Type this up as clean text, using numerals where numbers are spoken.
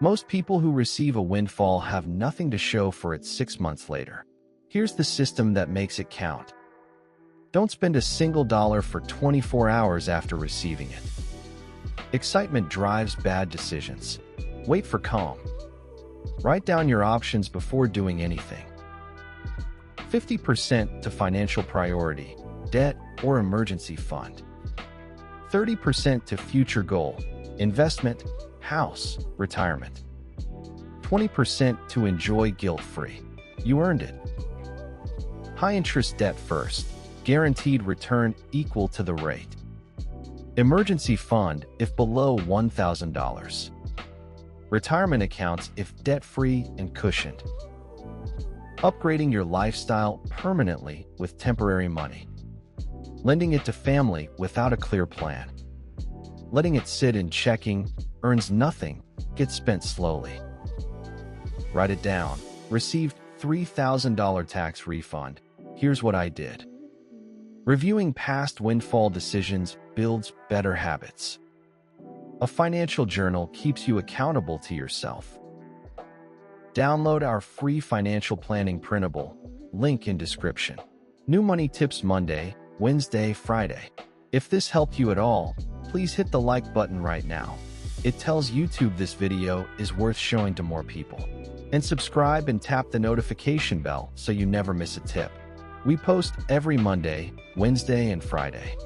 Most people who receive a windfall have nothing to show for it 6 months later. Here's the system that makes it count. Don't spend a single dollar for 24 hours after receiving it. Excitement drives bad decisions. Wait for calm. Write down your options before doing anything. 50% to financial priority, debt, or emergency fund. 30% to future goal, investment, house, retirement. 20% to enjoy guilt-free. You earned it. High-interest debt first. Guaranteed return equal to the rate. Emergency fund if below $1,000. Retirement accounts if debt-free and cushioned. Upgrading your lifestyle permanently with temporary money. Lending it to family without a clear plan. Letting it sit in checking, earns nothing, gets spent slowly. Write it down. Received $3,000 tax refund. Here's what I did. Reviewing past windfall decisions builds better habits. A financial journal keeps you accountable to yourself. Download our free financial planning printable, link in description. New money tips Monday, Wednesday, Friday. If this helped you at all, please hit the like button right now. It tells YouTube this video is worth showing to more people. And subscribe and tap the notification bell so you never miss a tip. We post every Monday, Wednesday, and Friday.